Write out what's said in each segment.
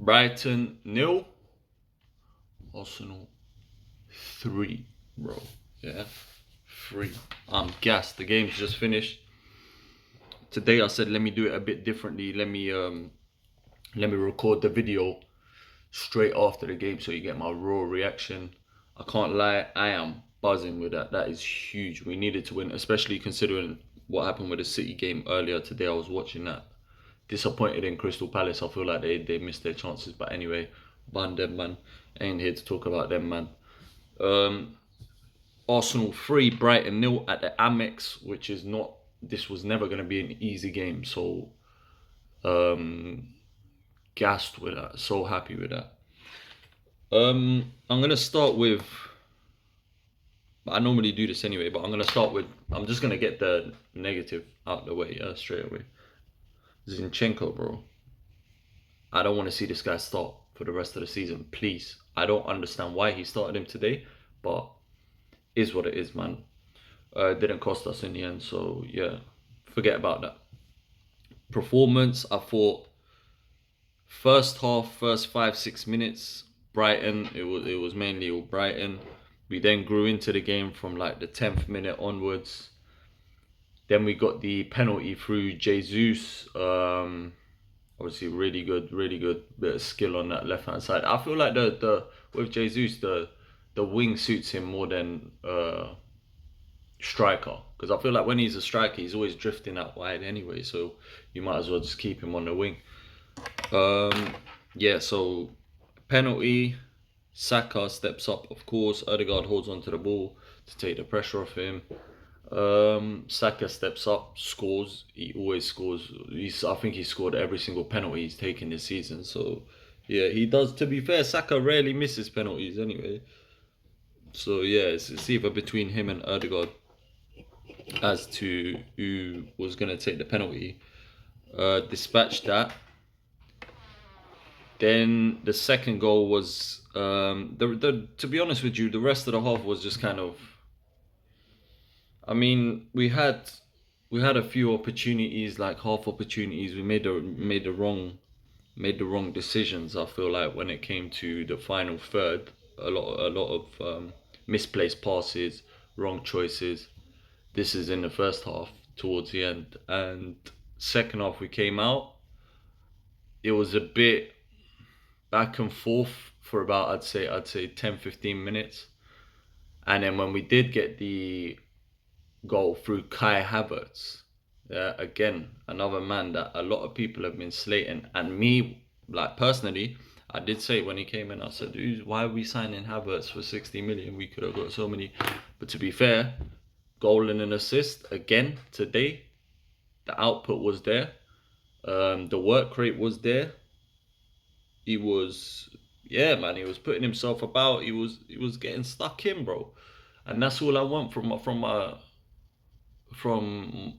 Brighton 0, Arsenal 3, bro. Yeah, 3. I'm gassed. The game's just finished. Today I said let me do it a bit differently. Let me record the video straight after the game so you get my raw reaction. I can't lie, I am buzzing with that. That is huge. We needed to win, especially considering what happened with the City game earlier today. I was watching that. Disappointed in Crystal Palace. I feel like they missed their chances. But anyway, ban them, man. Ain't here to talk about them, man. Arsenal 3, Brighton 0 at the Amex, which is not... This was never going to be an easy game. So, gassed with that. So happy with that. I'm going to start with... I normally do this anyway, but I'm going to start with... I'm just going to get the negative out of the way straight away. Zinchenko, bro. I don't want to see this guy start for the rest of the season, please. I don't understand why he started him today, but is what it is, man. Didn't cost us in the end, so yeah, forget about that. Performance, I thought first half, first 5-6 minutes, Brighton, it was mainly all Brighton. We then grew into the game from like the 10th minute onwards. Then we got the penalty through Jesus. Obviously really good bit of skill on that left hand side. I feel like the with Jesus the wing suits him more than striker, because I feel like when he's a striker he's always drifting out wide anyway, so you might as well just keep him on the wing. Yeah, so penalty, Saka steps up, of course. Odegaard holds onto the ball to take the pressure off him. Saka steps up, scores. He always scores. I think he scored every single penalty he's taken this season. So yeah, he does. To be fair, Saka rarely misses penalties anyway. So yeah, it's either between him and Odegaard as to who was gonna take the penalty. Dispatched that. Then the second goal was to be honest with you, the rest of the half was just kind of... I mean, we had a few opportunities, like half opportunities. We made the wrong decisions. I feel like when it came to the final third, a lot of misplaced passes, wrong choices. This is in the first half towards the end, and second half we came out. It was a bit back and forth for about I'd say 10-15 minutes, and then when we did get the goal through Kai Havertz, again another man that a lot of people have been slating, and me, like personally, I did say when he came in, I said, dude, why are we signing Havertz for 60 million? We could have got so many. But to be fair, goal and an assist again today. The output was there, the work rate was there. He was, yeah, man, he was putting himself about. He was getting stuck in, bro, and that's all I want from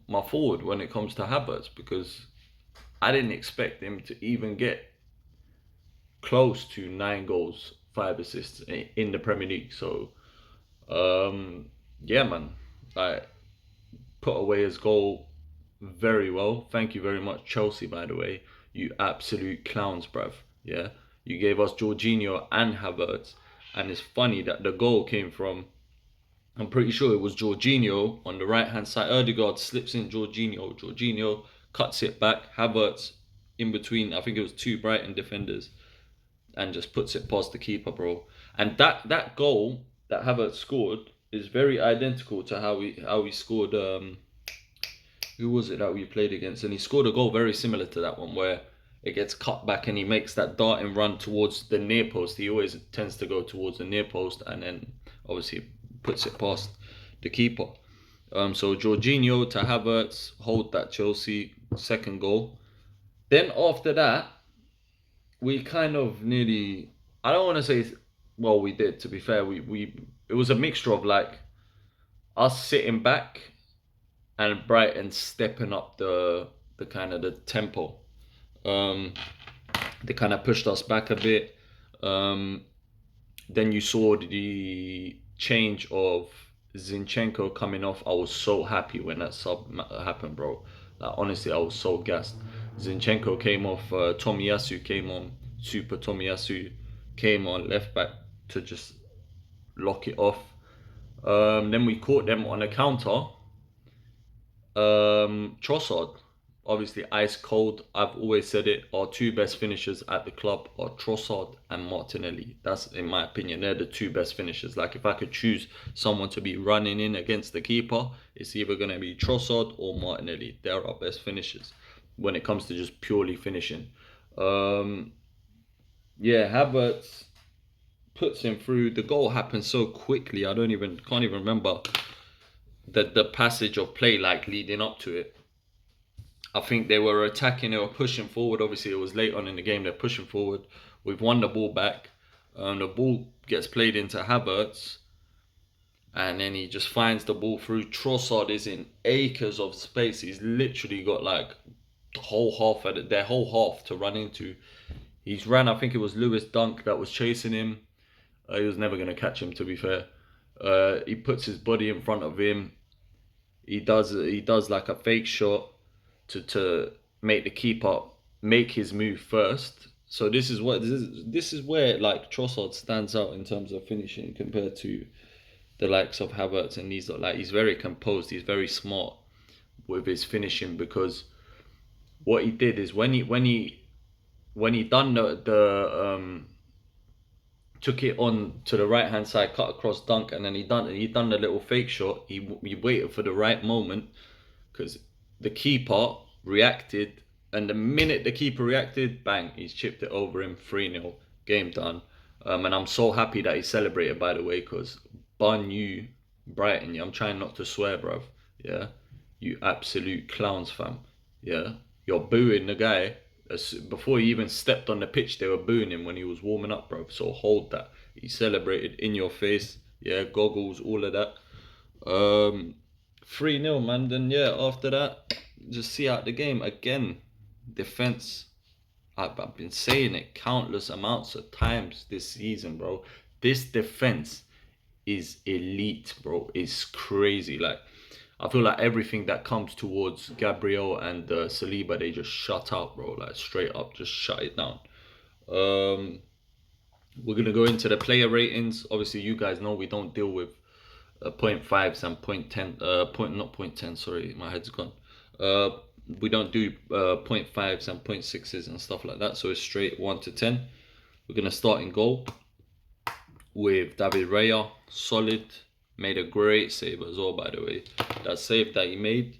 my forward when it comes to Havertz, because I didn't expect him to even get close to 9 goals, 5 assists in the Premier League. So, yeah, man, I put away his goal very well. Thank you very much, Chelsea, by the way. You absolute clowns, bruv. Yeah, you gave us Jorginho and Havertz, and it's funny that the goal came from... I'm pretty sure it was Jorginho on the right-hand side. Odegaard slips in Jorginho. Jorginho cuts it back. Havertz in between, I think it was 2 Brighton defenders, and just puts it past the keeper, bro. And that goal that Havertz scored is very identical to how he scored... who was it that we played against? And he scored a goal very similar to that one, where it gets cut back and he makes that darting run towards the near post. He always tends to go towards the near post, and then obviously puts it past the keeper. So Jorginho to Havertz, hold that Chelsea second goal. Then after that, we kind of nearly... I don't want to say... Well, we did, to be fair. It was a mixture of like us sitting back and Brighton stepping up the kind of the tempo. They kind of pushed us back a bit. Then you saw the change of Zinchenko coming off. I was so happy when that sub happened, bro. Like, honestly, I was so gassed. Zinchenko came off, Tomiyasu came on, Super Tomiyasu came on left back to just lock it off. Then we caught them on a counter. Trossard, obviously ice cold. I've always said it. Our two best finishers at the club are Trossard and Martinelli. That's, in my opinion, they're the two best finishers. Like, if I could choose someone to be running in against the keeper, it's either going to be Trossard or Martinelli. They're our best finishers when it comes to just purely finishing. Yeah, Havertz puts him through. The goal happened so quickly. I can't even remember the passage of play like leading up to it. I think they were attacking, they were pushing forward. Obviously, it was late on in the game. They're pushing forward. We've won the ball back. The ball gets played into Havertz, and then he just finds the ball through. Trossard is in acres of space. He's literally got like the whole half of their whole half to run into. He's ran. I think it was Lewis Dunk that was chasing him. He was never going to catch him, to be fair. He puts his body in front of him. He does like a fake shot to make the keeper make his move first. So this is where like Trossard stands out in terms of finishing compared to the likes of Havertz, and he's very composed. He's very smart with his finishing, because what he did is when he done the took it on to the right hand side, cut across Dunk, and then he done the little fake shot. He waited for the right moment, because the keeper reacted, and the minute the keeper reacted, bang, he's chipped it over him. 3-0, game done. And I'm so happy that he celebrated, by the way, because bun you, Brighton. Yeah, I'm trying not to swear, bruv. Yeah, you absolute clowns, fam. Yeah, you're booing the guy. Before he even stepped on the pitch, they were booing him when he was warming up, bro. So hold that. He celebrated in your face. Yeah, goggles, all of that. 3-0, man. Then, yeah, after that, just see out the game. Again, defense. I've been saying it countless amounts of times this season, bro. This defense is elite, bro. It's crazy. Like, I feel like everything that comes towards Gabriel and Saliba, they just shut out, bro. Like, straight up, just shut it down. We're going to go into the player ratings. Obviously, you guys know we don't deal with 0.5s and 0.10. Not 0.10, sorry, my head's gone. We don't do 0.5s and 0.6s and stuff like that. So it's straight 1 to 10. We're going to start in goal with David Raya. Solid. Made a great save as well, by the way. That save that he made,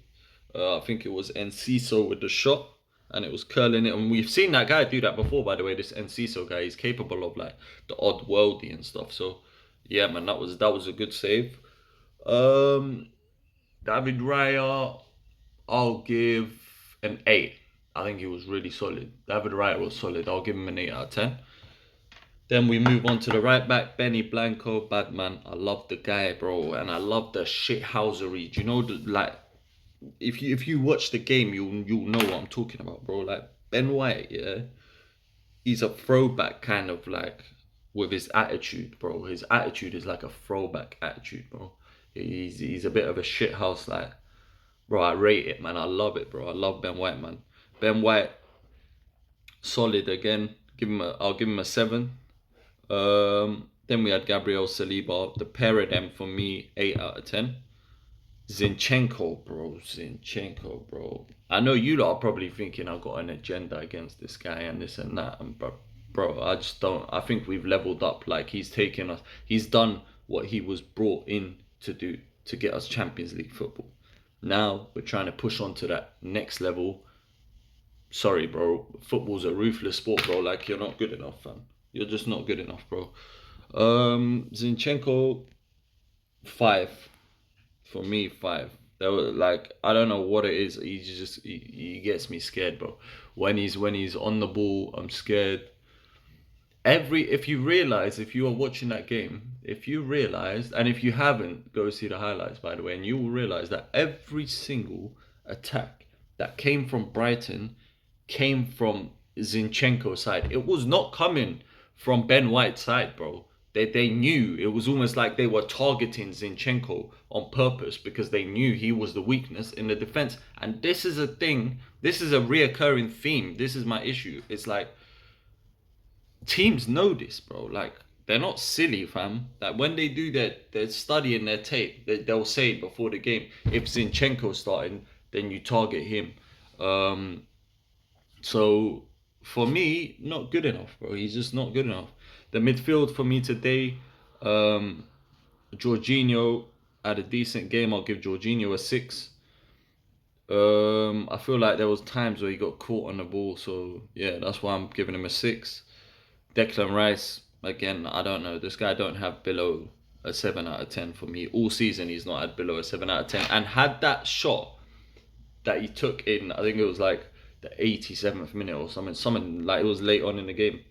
I think it was Enciso with the shot, and it was curling it. And we've seen that guy do that before, by the way. This Enciso guy, he's capable of like the odd worldie and stuff. So yeah, man, that was a good save. David Raya, I'll give an 8. I think he was really solid. David Raya was solid. I'll give him an 8 out of 10. Then we move on to the right back, Benny Blanco, bad man. I love the guy, bro, and I love the shithousery. Do you know, like, if you watch the game, you'll know what I'm talking about, bro. Like, Ben White, yeah, he's a throwback kind of like with his attitude, bro. His attitude is like a throwback attitude, bro. He's a bit of a shithouse, like, bro. I rate it, man. I love it, bro. I love Ben White, man. Ben White, solid again. I'll give him a 7. Then we had Gabriel Saliba. The pair of them for me, 8 out of 10. Zinchenko, bro. I know you lot are probably thinking I've got an agenda against this guy and this and that, and bro, I just don't. I think we've leveled up. Like, he's taken us. He's done what he was brought in to do to get us Champions League football. Now we're trying to push on to that next level. Sorry, bro. Football's a ruthless sport, bro. Like, you're not good enough, fam. You're just not good enough, bro. Zinchenko, 5. For me, 5. There were, like, I don't know what it is. He gets me scared, bro. When he's on the ball, I'm scared. If you are watching that game, if you realize, and if you haven't, go see the highlights, by the way, and you will realize that every single attack that came from Brighton came from Zinchenko's side. It was not coming from Ben White's side, bro. They knew. It was almost like they were targeting Zinchenko on purpose, because they knew he was the weakness in the defense. And this is a thing. This is a reoccurring theme. This is my issue. It's like, teams know this, bro. Like, they're not silly, fam. Like, when they do their study and their tape, they'll say before the game, if Zinchenko's starting, then you target him. So for me, not good enough, bro. He's just not good enough. The midfield for me today, Jorginho had a decent game. I'll give Jorginho a 6. I feel like there was times where he got caught on the ball, so yeah, that's why I'm giving him a 6. Declan Rice, again, I don't know. This guy don't have below a 7 out of 10 for me. All season he's not had below a 7 out of 10. And had that shot that he took in, I think it was like the 87th minute or something like it was late on in the game,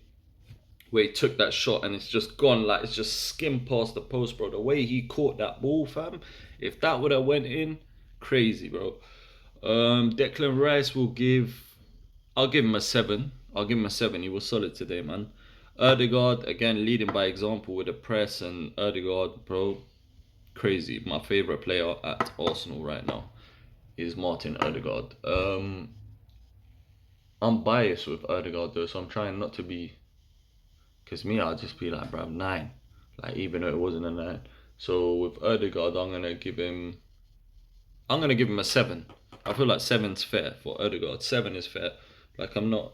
where he took that shot and it's just gone, like it's just skimmed past the post, bro. The way he caught that ball, fam, if that would have went in, crazy, bro. Declan Rice I'll give him a 7. I'll give him a 7. He was solid today, man. Ødegaard, again, leading by example with the press, and Ødegaard, bro, crazy. My favourite player at Arsenal right now is Martin Ødegaard. I'm biased with Ødegaard though, so I'm trying not to be, because me, I'll just be like, bro, 9. Like, even though it wasn't a 9. So with Ødegaard, I'm gonna give him a 7. I feel like 7's fair for Ødegaard. 7 is fair. Like, I'm not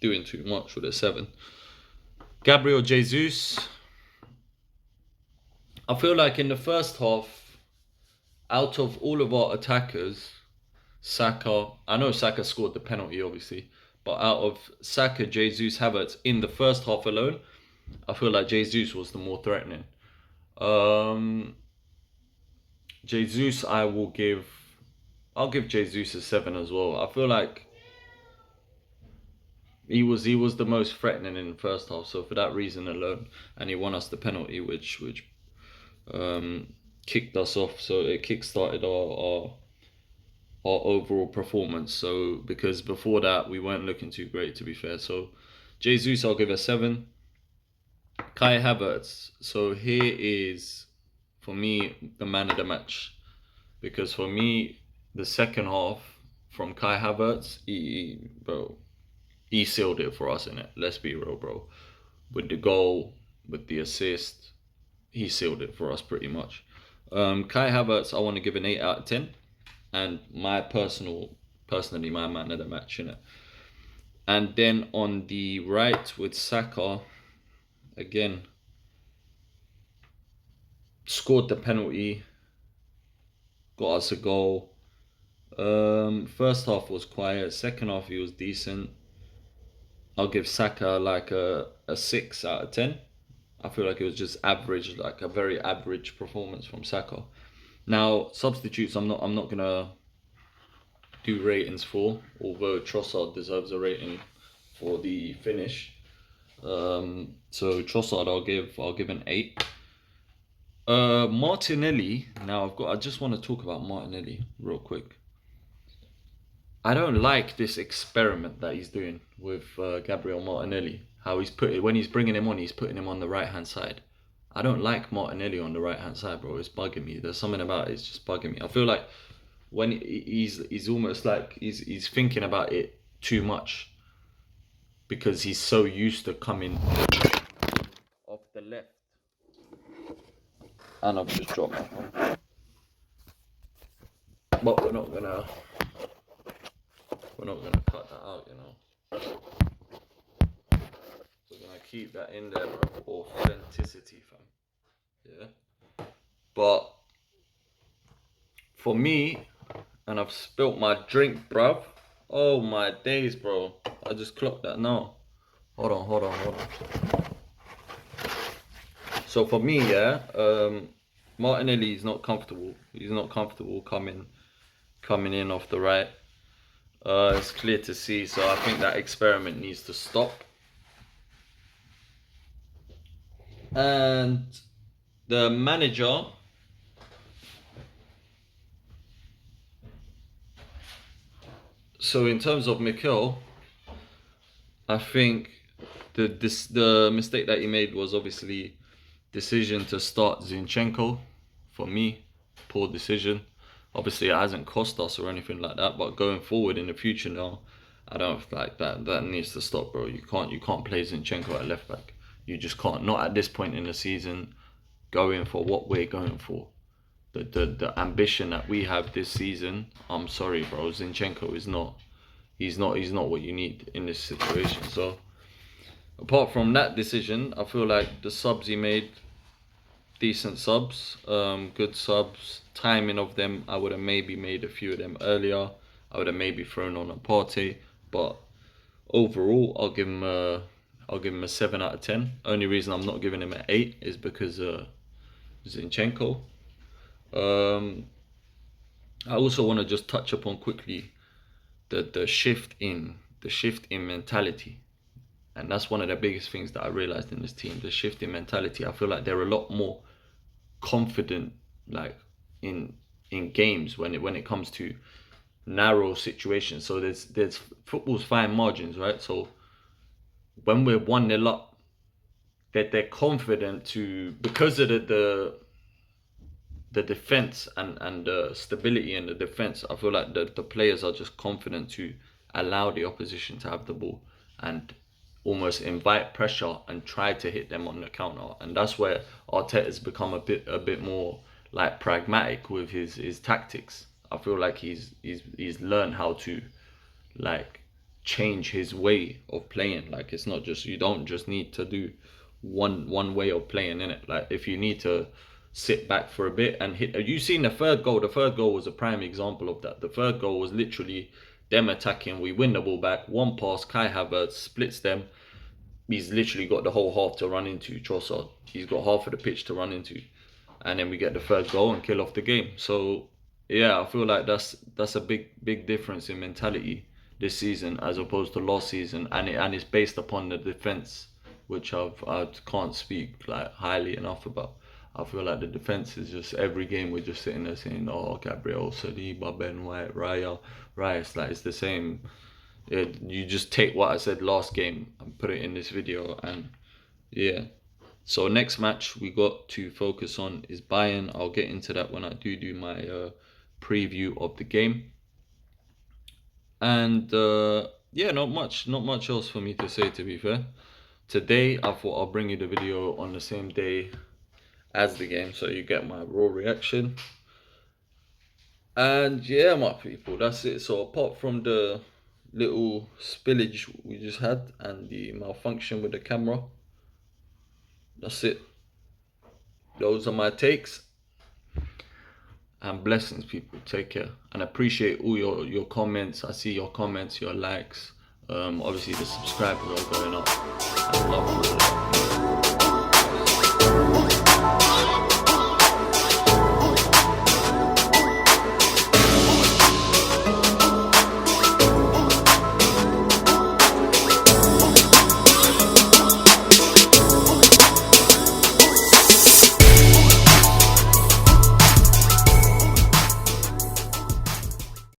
doing too much with a 7. Gabriel Jesus. I feel like in the first half, out of all of our attackers, Saka, I know Saka scored the penalty obviously, but out of Saka, Jesus, Havertz in the first half alone, I feel like Jesus was the more threatening. Jesus, I'll give Jesus a 7 as well. I feel like he was the most threatening in the first half, so for that reason alone, and he won us the penalty, which kicked us off. So it kick-started our overall performance. So because before that we weren't looking too great, to be fair. So Jesus, I'll give a 7. Kai Havertz. So here is, for me, the man of the match, because for me, the second half from Kai Havertz, he sealed it for us, innit? Let's be real, bro. With the goal, with the assist, he sealed it for us pretty much. Kai Havertz, I want to give an 8 out of 10, and personally, my man of the match, innit? And then on the right with Saka, again, scored the penalty, got us a goal. First half was quiet. Second half he was decent. I'll give Saka like a 6 out of 10. I feel like it was just average, like a very average performance from Saka. Now substitutes, I'm not gonna do ratings for, although Trossard deserves a rating for the finish. So Trossard, I'll give an 8. Martinelli. Now I just want to talk about Martinelli real quick. I don't like this experiment that he's doing with Gabriel Martinelli. How when he's bringing him on, he's putting him on the right hand side. I don't like Martinelli on the right hand side, bro. It's bugging me. There's something about it, it's just bugging me. I feel like when he's almost like he's thinking about it too much, because he's so used to coming off the left. And I've just dropped my phone. But we're not gonna cut that out, you know. We're gonna keep that in there, bro. Authenticity, fam. Yeah. But for me, and I've spilt my drink, bruv. Oh my days, bro. I just clocked that now. Hold on. So for me, yeah, Martinelli is not comfortable. He's not comfortable coming in off the right. It's clear to see. So I think that experiment needs to stop. And the manager, so in terms of Mikel, I think the mistake that he made was obviously decision to start Zinchenko. For me, poor decision. Obviously it hasn't cost us or anything like that, but going forward in the future now, I don't like that. That needs to stop, bro. You can't play Zinchenko at left back. You just can't. Not at this point in the season. Going for what we're going for. The ambition that we have this season. I'm sorry, bro. Zinchenko is not. He's not what you need in this situation. So apart from that decision, I feel like the subs he made, decent subs, good subs. Timing of them, I would have maybe made a few of them earlier. I would have maybe thrown on a Partey, but overall, I'll give him a 7 out of 10. Only reason I'm not giving him an 8 is because Zinchenko. I also want to just touch upon quickly the shift in mentality. And that's one of the biggest things that I realized in this team, the shift in mentality. I feel like they're a lot more confident, like in games when it comes to narrow situations. So there's football's fine margins, right? So when we're 1-0 up, that they're confident to, because of the defense and the stability in the defense. I feel like the players are just confident to allow the opposition to have the ball and almost invite pressure and try to hit them on the counter. And that's where Arteta's become a bit more like pragmatic with his tactics. I feel like he's learned how to like change his way of playing. Like it's not just, you don't just need to do one way of playing in it. Like if you need to sit back for a bit and hit, you seen the third goal was a prime example of that. The third goal was literally them attacking, we win the ball back, one pass, Kai Havertz splits them, he's literally got the whole half to run into. Trossard, he's got half of the pitch to run into, and then we get the third goal and kill off the game. So yeah, I feel like that's a big difference in mentality this season as opposed to last season, and it's based upon the defense, which I can't speak like highly enough about. I feel like the defense is just, every game we're just sitting there saying, oh, Gabriel, Saliba, Ben White, Raya, Rice, like it's the same. You just take what I said last game and put it in this video, and yeah. So next match we got to focus on is Bayern. I'll get into that when I do my preview of the game. And yeah, not much else for me to say, to be fair. Today I thought I'll bring you the video on the same day as the game, so you get my raw reaction. And yeah, my people, that's it. So apart from the little spillage we just had and the malfunction with the camera, that's it. Those are my takes. And blessings, people. Take care. And appreciate all your comments. I see your comments, your likes. Obviously the subscribers are going up. I love all of that.